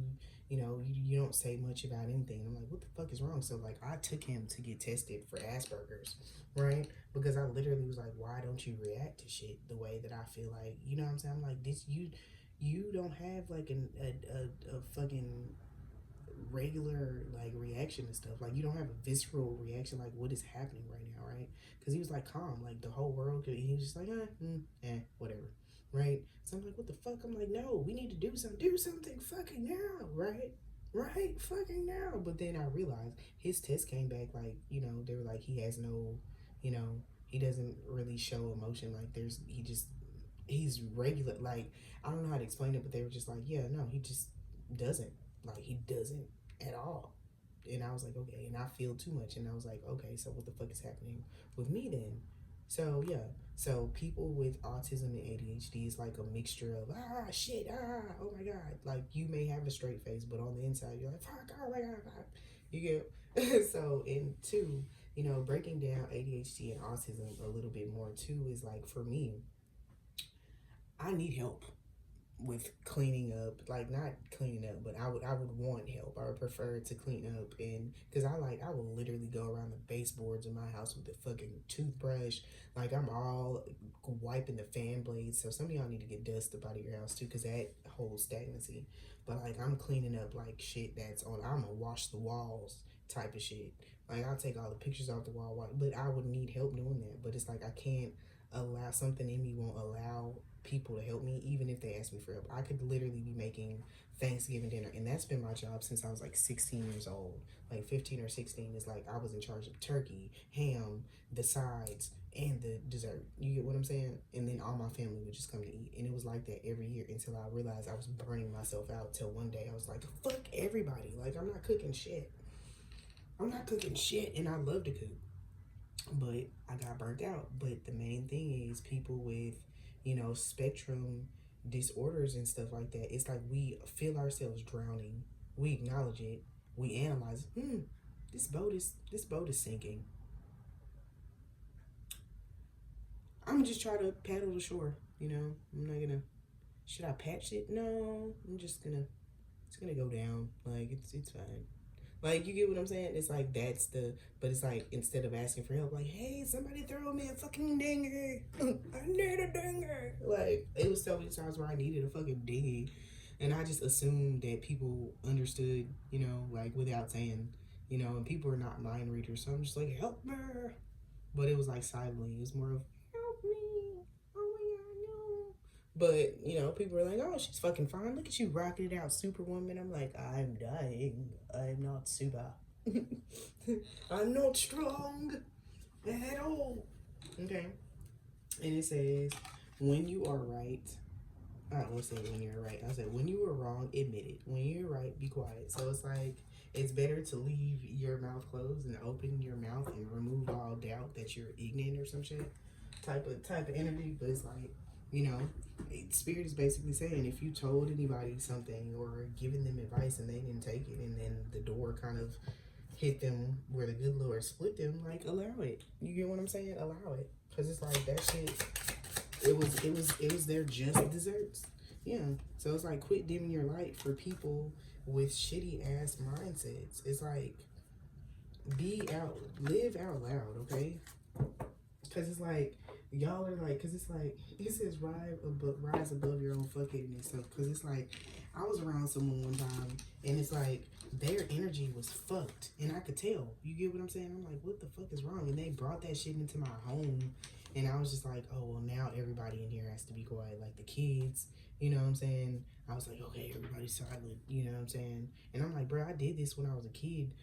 know, you don't say much about anything. I'm like, what the fuck is wrong? So, like, I took him to get tested for Asperger's, right? Because I literally was like, why don't you react to shit the way that I feel like, you know what I'm saying? I'm like, this, you don't have, like, a fucking regular, like, reaction to stuff. Like, you don't have a visceral reaction, like, what is happening right now, right? Because he was like calm, like the whole world could, he was just like, whatever, right? So I'm like, what the fuck? I'm like, no, we need to do something fucking now, right, fucking now. But then I realized his test came back, like, you know, they were like, he has no, you know, he doesn't really show emotion. Like, he's regular. Like, I don't know how to explain it, but they were just like, yeah, no, he just doesn't. Like, he doesn't at all. And I was like, okay. And I feel too much. And I was like, okay, so what the fuck is happening with me then? So, yeah. So, people with autism and ADHD is like a mixture of, shit, oh my God. Like, you may have a straight face, but on the inside, you're like, fuck, oh my God. You get, so, and two, you know, breaking down ADHD and autism a little bit more too is like, for me, I need help with cleaning up. Like, not cleaning up, but I would want help. I would prefer to clean up, and because I will literally go around the baseboards of my house with a fucking toothbrush. Like, I'm all wiping the fan blades. So some of y'all need to get dust up out of your house too, because that holds stagnancy. But like, I'm cleaning up like shit that's on, I'm gonna wash the walls type of shit. Like, I'll take all the pictures off the wall, but I would need help doing that. But it's like, I can't allow, something in me won't allow people to help me, even if they ask me for help. I could literally be making Thanksgiving dinner, and that's been my job since I was like 16 years old. Like 15 or 16 is like, I was in charge of turkey, ham, the sides, and the dessert. You get what I'm saying? And then all my family would just come to eat, and it was like that every year until I realized I was burning myself out. Till one day I was like, fuck everybody. Like, I'm not cooking shit. And I love to cook, but I got burnt out. But the main thing is, people with, you know, spectrum disorders and stuff like that, it's like, we feel ourselves drowning, we acknowledge it, we analyze it. This boat is sinking. I'm just trying to paddle the shore, you know. I'm not gonna, should I patch it? No, I'm just gonna, it's gonna go down. Like, it's fine. Like, you get what I'm saying? It's like, but it's like, instead of asking for help, like, hey, somebody throw me a fucking dinghy. I need a dinghy. Like, it was so many times where I needed a fucking dinghy. And I just assumed that people understood, you know, like, without saying, you know, and people are not mind readers. So I'm just like, help me. But it was like silently. It was more of, help me. Oh my God, no. But, you know, people were like, oh, she's fucking fine. Look at you rocking it out, Superwoman. I'm like, I'm dying. I'm not super. I'm not strong at all. Okay. And it says, when you are right, I don't want to say when you're right. I said, when you were wrong, admit it. When you're right, be quiet. So it's like, it's better to leave your mouth closed and open your mouth and remove all doubt that you're ignorant or some shit. Type of energy. But it's like, you know, Spirit is basically saying, if you told anybody something or given them advice and they didn't take it, and then the door kind of hit them where the good Lord split them, like, allow it. You get what I'm saying? Allow it. Because it's like, that shit, it was their just desserts. Yeah. So it's like, quit dimming your light for people with shitty ass mindsets. It's like, live out loud, okay? Because it's like, y'all are like, because it's like, it says rise above your own fuckheadedness. So, because it's like, I was around someone one time, and it's like, their energy was fucked, and I could tell. You get what I'm saying? I'm like, what the fuck is wrong? And they brought that shit into my home, and I was just like, oh, well, now everybody in here has to be quiet, like the kids, you know what I'm saying? I was like, okay, everybody's silent, you know what I'm saying? And I'm like, bro, I did this when I was a kid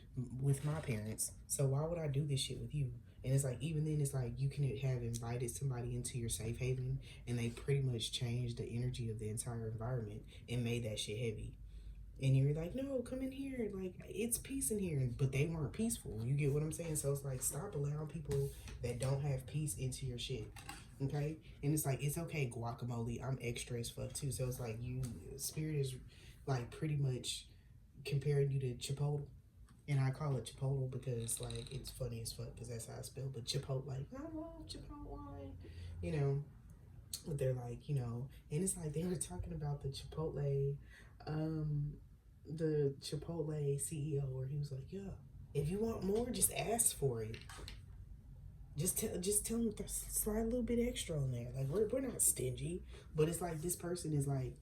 with my parents, so why would I do this shit with you? And it's like, even then, it's like, you can have invited somebody into your safe haven, and they pretty much changed the energy of the entire environment and made that shit heavy. And you're like, no, come in here. Like, it's peace in here. But they weren't peaceful. You get what I'm saying? So it's like, stop allowing people that don't have peace into your shit. Okay? And it's like, it's okay, guacamole. I'm extra as fuck, too. So it's like, Spirit is, like, pretty much comparing you to Chipotle. And I call it Chipotle because, like, it's funny as fuck because that's how I spell. But Chipotle, like, I love Chipotle. You know? But they're like, you know, and it's like they were talking about the Chipotle, CEO, where he was like, yeah, if you want more, just ask for it. Just tell them to slide a little bit extra on there. Like, we're not stingy, but it's like this person is like,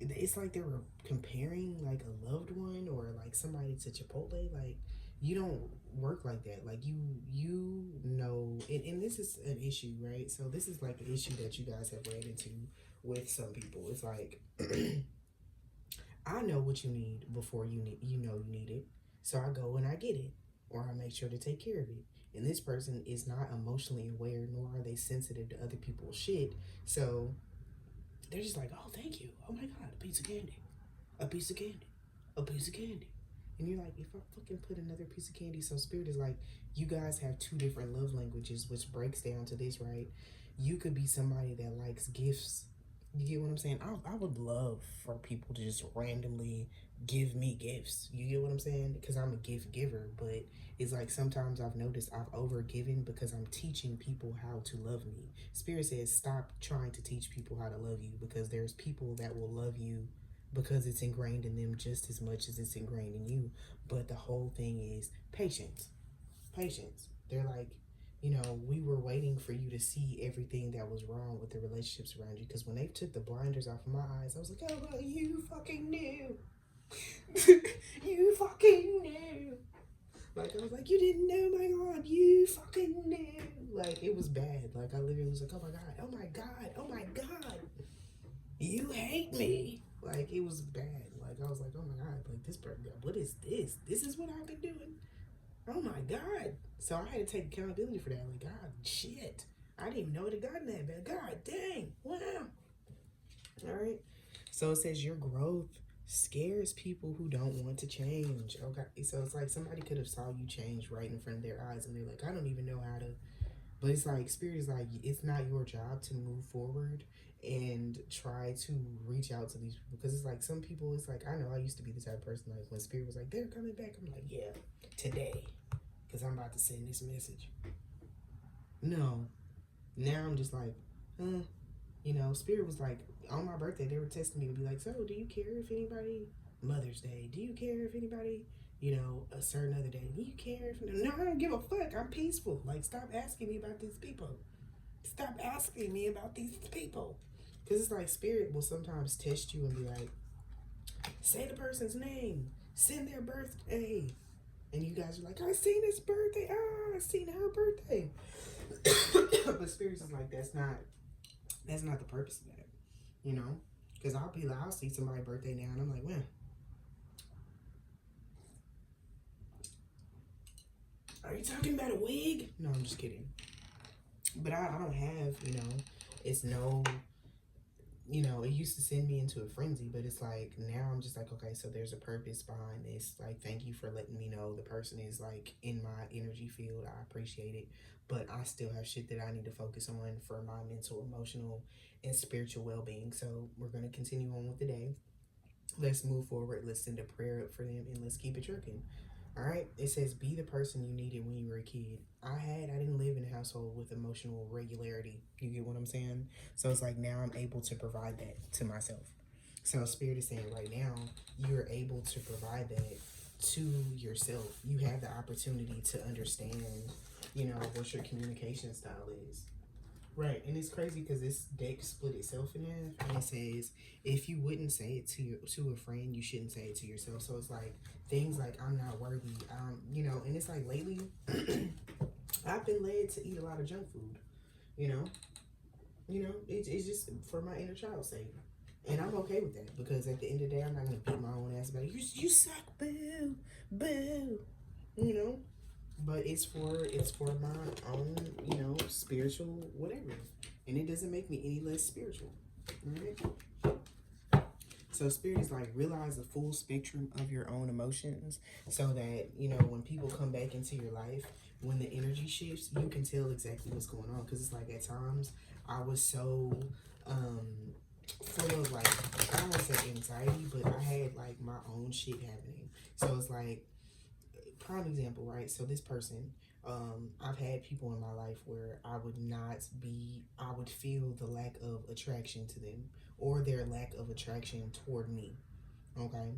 it's like they were comparing like a loved one or like somebody to Chipotle. Like, you don't work like that. Like, you know, and this is an issue, right? So this is like an issue that you guys have ran into with some people. It's like, I know what you need before you need it. So I go and I get it, or I make sure to take care of it. And this person is not emotionally aware, nor are they sensitive to other people's shit. So they're just like, oh, thank you. Oh my God, a piece of candy, a piece of candy, a piece of candy. And you're like, if I fucking put another piece of candy. So Spirit is like, you guys have two different love languages, which breaks down to this, right? You could be somebody that likes gifts. You get what I'm saying? I would love for people to just randomly give me gifts. You get what I'm saying? Because I'm a gift giver. But it's like, sometimes I've noticed I've overgiven because I'm teaching people how to love me. Spirit says, stop trying to teach people how to love you, because there's people that will love you because it's ingrained in them just as much as it's ingrained in you. But the whole thing is patience. Patience. They're like, you know, we were waiting for you to see everything that was wrong with the relationships around you. Because when they took the blinders off of my eyes, I was like, oh, well, you fucking knew. You fucking knew. Like, I was like, you didn't know, my God, you fucking knew. Like, it was bad. Like, I literally was like, oh my God, oh my God, oh my God. You hate me. Like, it was bad. Like, I was like, oh my God, like, this person, what is this? This is what I've been doing. Oh my God. So I had to take accountability for that. Like, God, shit. I didn't even know it had gotten that bad. God dang. Wow. All right. So it says your growth scares people who don't want to change. Okay. So it's like somebody could have saw you change right in front of their eyes, and they're like, I don't even know how to. But it's like, Spirit is like, it's not your job to move forward and try to reach out to these people. Because it's like, some people, it's like, I know I used to be the type of person, like, when Spirit was like, they're coming back, I'm like, yeah, today. Because I'm about to send this message. No. Now I'm just like, you know, Spirit was like, on my birthday, they were testing me to be like, so do you care if anybody, Mother's Day, do you care if anybody, you know, a certain other day, do you care if, no, I don't give a fuck, I'm peaceful. Like, stop asking me about these people. Stop asking me about these people. Because it's like, Spirit will sometimes test you and be like, say the person's name, send their birthday. And you guys are like, I seen his birthday. I seen her birthday. But Spirits is like, that's not the purpose of that. You know? Because I'll see somebody's birthday now and I'm like, when? Are you talking about a wig? No, I'm just kidding. But I don't have, it's no, it used to send me into a frenzy, but it's like now I'm just like, okay, so there's a purpose behind this. Like, thank you for letting me know the person is like in my energy field. I appreciate it. But I still have shit that I need to focus on for my mental, emotional, and spiritual well being. So we're going to continue on with the day. Let's move forward. Let's send a prayer up for them and let's keep it trucking. All right. It says, be the person you needed when you were a kid. I didn't live in a household with emotional regularity. You get what I'm saying? So it's like now I'm able to provide that to myself. So Spirit is saying right now, you're able to provide that to yourself. You have the opportunity to understand, what your communication style is. Right, and it's crazy because this deck split itself in half, and it says if you wouldn't say it to a friend, you shouldn't say it to yourself. So it's like things like I'm not worthy, and it's like lately I've been led to eat a lot of junk food, you know, it's just for my inner child's sake, and I'm okay with that because at the end of the day, I'm not gonna beat my own ass about it. You suck, boo, boo, you know. But it's for my own, spiritual whatever, and it doesn't make me any less spiritual. Right? So Spirit is like realize the full spectrum of your own emotions, so that when people come back into your life, when the energy shifts, you can tell exactly what's going on. Because it's like at times I was so full of like, I don't want to say anxiety, but I had like my own shit happening. So it's like, prime example, right? So this person, I've had people in my life where I would feel the lack of attraction to them or their lack of attraction toward me. Okay.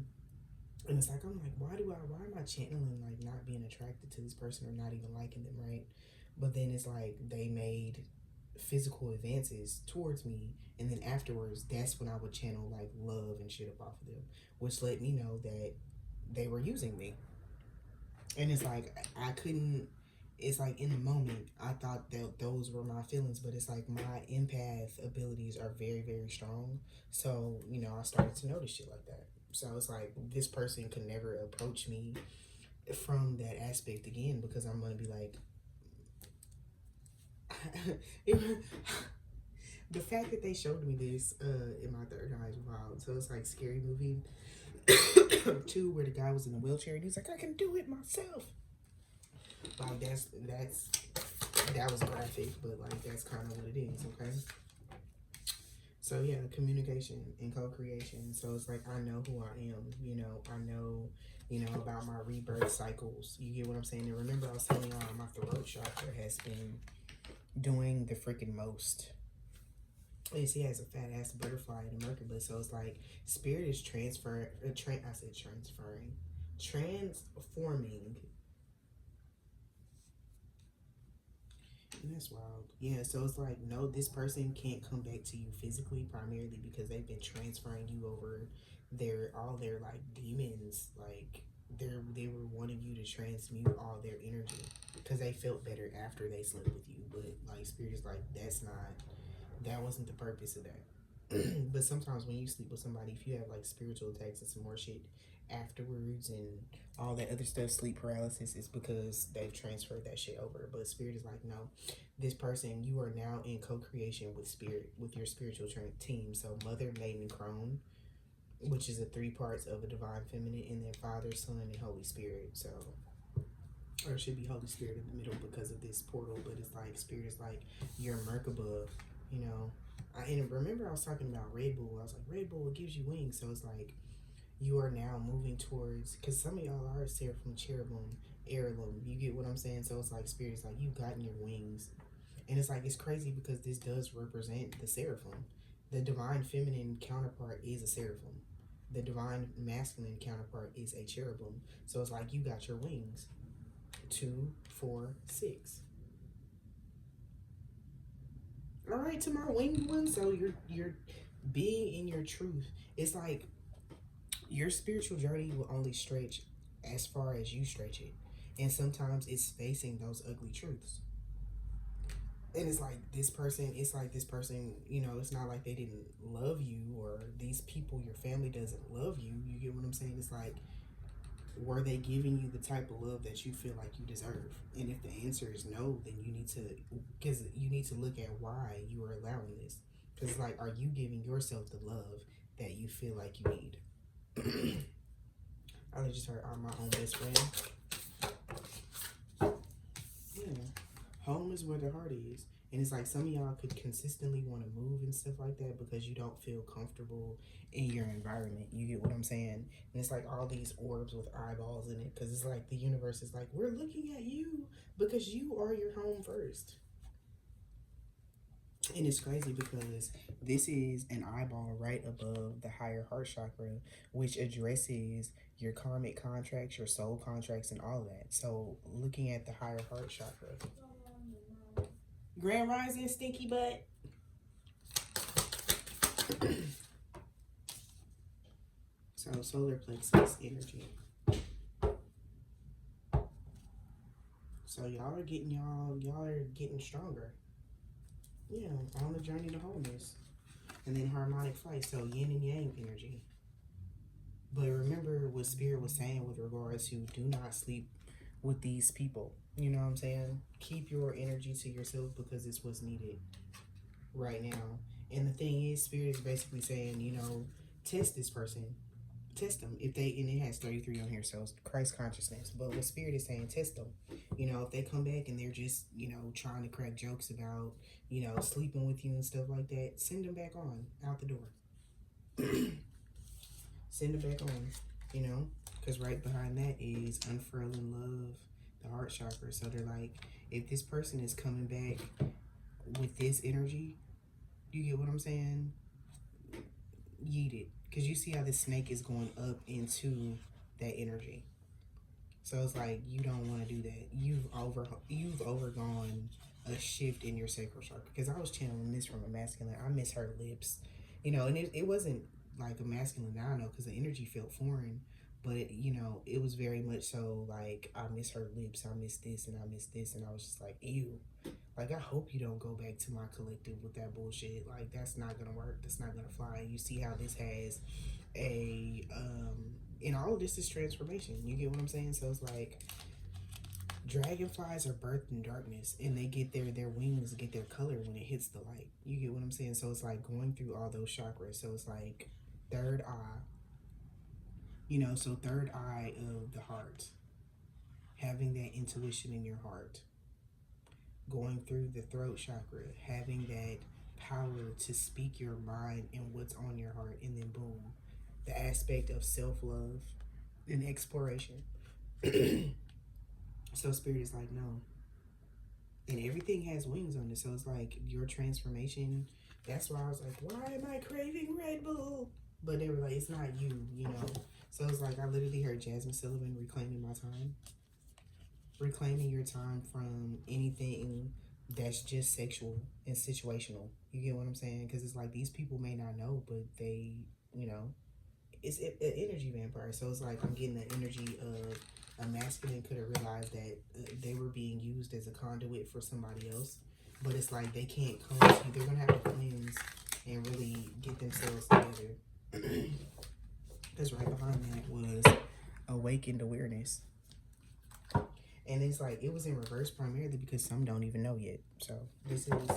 And it's like, I'm like, why am I channeling like not being attracted to this person or not even liking them, right? But then it's like they made physical advances towards me, and then afterwards, that's when I would channel like love and shit up off of them, which let me know that they were using me. And it's like I couldn't. It's like in the moment I thought that those were my feelings, but it's like my empath abilities are very, very strong. So I started to notice shit like that. So it's like this person could never approach me from that aspect again because I'm gonna be like, the fact that they showed me this in my third eye is wild. So it's like Scary Movie 2 where the guy was in a wheelchair and he's like, I can do it myself. Like that was graphic, but like that's kind of what it is. Okay. So yeah, communication and co-creation. So it's like I know who I am. I know about my rebirth cycles. You get what I'm saying? And remember, I was telling y'all my throat chakra has been doing the freaking most. He has a fat ass butterfly in the Mercury, so it's like Spirit is transforming. And that's wild. Yeah, so it's like, no, this person can't come back to you physically, primarily because they've been transferring you over all their like demons. Like they were wanting you to transmute all their energy because they felt better after they slept with you. But like Spirit is like, that wasn't the purpose of that. But sometimes when you sleep with somebody, if you have like spiritual attacks and some more shit afterwards and all that other stuff, sleep paralysis, is because they've transferred that shit over. But Spirit is like, no, this person, you are now in co-creation with Spirit, with your spiritual team. So Mother, Maiden, Crone, which is the 3 parts of a divine feminine, and then Father, Son, and Holy Spirit. So, or it should be Holy Spirit in the middle because of this portal, but it's like Spirit is like your Merkaba, and remember I was talking about Red Bull. I was like, Red Bull gives you wings. So it's like you are now moving towards, because some of y'all are Seraphim, Cherubim, Heirloom. You get what I'm saying? So it's like Spirit is like, you've gotten your wings. And it's like, it's crazy because this does represent the Seraphim. The divine feminine counterpart is a Seraphim. The divine masculine counterpart is a Cherubim. So it's like, you got your wings. 2, 4, 6. All right, to my winged one. So you're being in your truth. It's like your spiritual journey will only stretch as far as you stretch it, and sometimes it's facing those ugly truths. And it's like this person. It's not like they didn't love you, or these people, your family doesn't love you. You get what I'm saying? It's like Were they giving you the type of love that you feel like you deserve? And if the answer is no, then you need to, because you need to look at why you are allowing this. Because, like, are you giving yourself the love that you feel like you need? I just heard I'm my own best friend. Yeah. Home is where the heart is. And it's like some of y'all could consistently want to move and stuff like that because you don't feel comfortable in your environment. You get what I'm saying? And it's like all these orbs with eyeballs in it because it's like the universe is like, we're looking at you because you are your home first. And it's crazy because this is an eyeball right above the higher heart chakra, which addresses your karmic contracts, your soul contracts, and all that. So looking at the higher heart chakra. Grand Rising, stinky butt. So solar plexus energy. So y'all are getting stronger. Yeah, on the journey to wholeness. And then harmonic flight, so yin and yang energy. But remember what Spirit was saying with regards to do not sleep with these people. You know what I'm saying? Keep your energy to yourself because it's what's needed right now. And the thing is, Spirit is basically saying, you know, test this person. Test them. If they, and it has 33 on here, so it's Christ consciousness. But what Spirit is saying, test them. You know, if they come back and they're just, you know, trying to crack jokes about, you know, sleeping with you and stuff like that, send them back on, out the door. Send them back on, you know, because right behind that is unfurling love, the heart chakra. So they're like, if this person is coming back with this energy, you get what I'm saying? Yeet it. Because you see how the snake is going up into that energy. So it's like, you don't want to do that. You've overgone a shift in your sacral chakra. Because I was channeling this from a masculine. I miss her lips. You know, and it wasn't like a masculine know because the energy felt foreign. But, you know, it was very much so like, I miss her lips. I miss this and I miss this. And I was just like, ew. Like, I hope you don't go back to my collective with that bullshit. Like, that's not going to work. That's not going to fly. You see how this has a, and all of this is transformation. You get what I'm saying? So it's like, dragonflies are birthed in darkness, and they get their wings get their color when it hits the light. You get what I'm saying? So it's like going through all those chakras. So it's like third eye, you know, so third eye of the heart, having that intuition in your heart. Going through the throat chakra, having that power to speak your mind and what's on your heart, and then boom, the aspect of self-love and exploration. So Spirit is like, no. And everything has wings on it. So it's like your transformation. That's why I was like, why am I craving Red Bull? But they were like, it's not you, you know. So it's like I literally heard Jasmine Sullivan reclaiming my time. Reclaiming your time from anything that's just sexual and situational. You get what I'm saying? Because it's like these people may not know, but they, you know, it's an energy vampire. So it's like I'm getting the energy of a masculine could have realized that they were being used as a conduit for somebody else. But it's like they can't cleanse you. They're going to have to cleanse and really get themselves together. Because right behind that was awakened awareness. And it's like, it was in reverse primarily because some don't even know yet. So this is,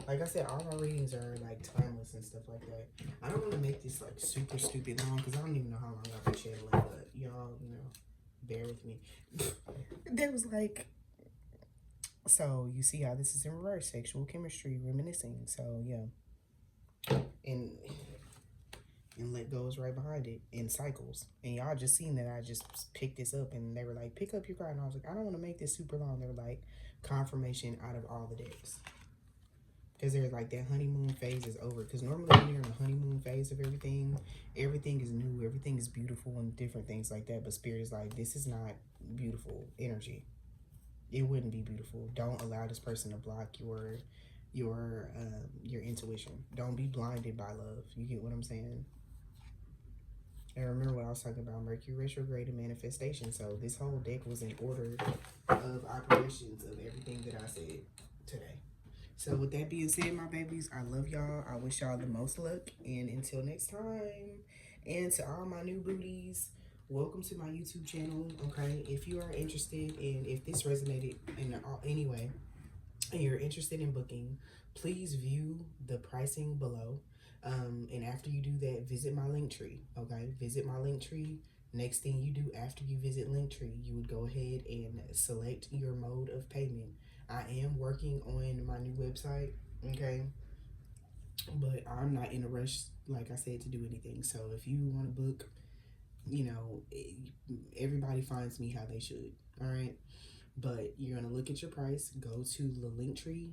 like I said, all my readings are like timeless and stuff like that. I don't want to make this like super stupid long because I don't even know how long I've been channeling, but y'all, you know, bear with me. There was like, so you see how this is in reverse, sexual chemistry, reminiscing. So yeah. And let goes right behind it in cycles. And y'all just seen that I just picked this up and they were like, pick up your card. And I was like, I don't want to make this super long. They were like, confirmation out of all the decks. Because they're like, that honeymoon phase is over. Because normally when you're in the honeymoon phase of everything is new, everything is beautiful and different things like that. But Spirit is like, this is not beautiful energy. It wouldn't be beautiful. Don't allow this person to block your intuition. Don't be blinded by love. You get what I'm saying? And remember what I was talking about, Mercury retrograde and manifestation. So this whole deck was in order of operations of everything that I said today. So with that being said, my babies, I love y'all. I wish y'all the most luck. And until next time, and to all my new booties, welcome to my YouTube channel. Okay, if you are interested and if this resonated in any way and you're interested in booking, please view the pricing below. And after you do that, visit my link tree. Okay, visit my link tree. Next thing you do after you visit Linktree, you would go ahead and select your mode of payment. I am working on my new website, okay, but I'm not in a rush, like I said, to do anything. So if you want to book, you know, everybody finds me how they should, all right? But you're going to look at your price, go to the Linktree,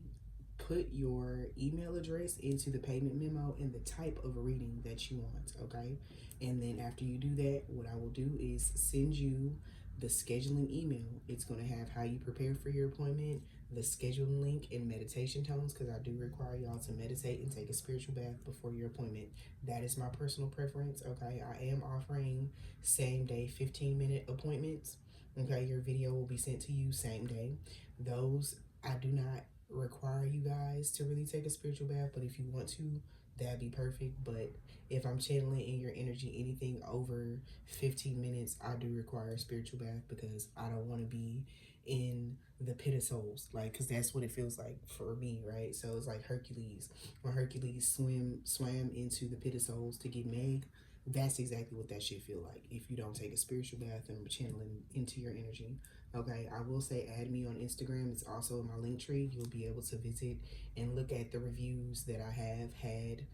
put your email address into the payment memo and the type of reading that you want, okay? And then after you do that, what I will do is send you the scheduling email. It's going to have how you prepare for your appointment, the scheduling link, and meditation tones, because I do require y'all to meditate and take a spiritual bath before your appointment. That is my personal preference, okay? I am offering same day 15-minute appointments. Okay, your video will be sent to you same day. Those I do not require you guys to really take a spiritual bath, but if you want to, that'd be perfect. But if I'm channeling in your energy anything over 15 minutes, I do require a spiritual bath because I don't want to be in the pit of souls, like, because that's what it feels like for me, right? So it's like Hercules, when Hercules swam into the pit of souls to get Meg. That's exactly what that shit feel like if you don't take a spiritual bath and channeling into your energy. Okay, I will say add me on Instagram. It's also in my link tree. You'll be able to visit and look at the reviews that I have had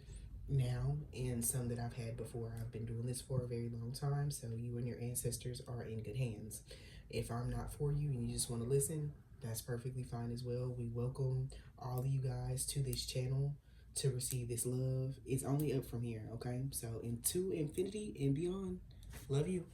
now and some that I've had before. I've been doing this for a very long time, so you and your ancestors are in good hands. If I'm not for you and you just want to listen, that's perfectly fine as well. We welcome all of you guys to this channel to receive this love. It's only up from here, okay? So into infinity and beyond. Love you.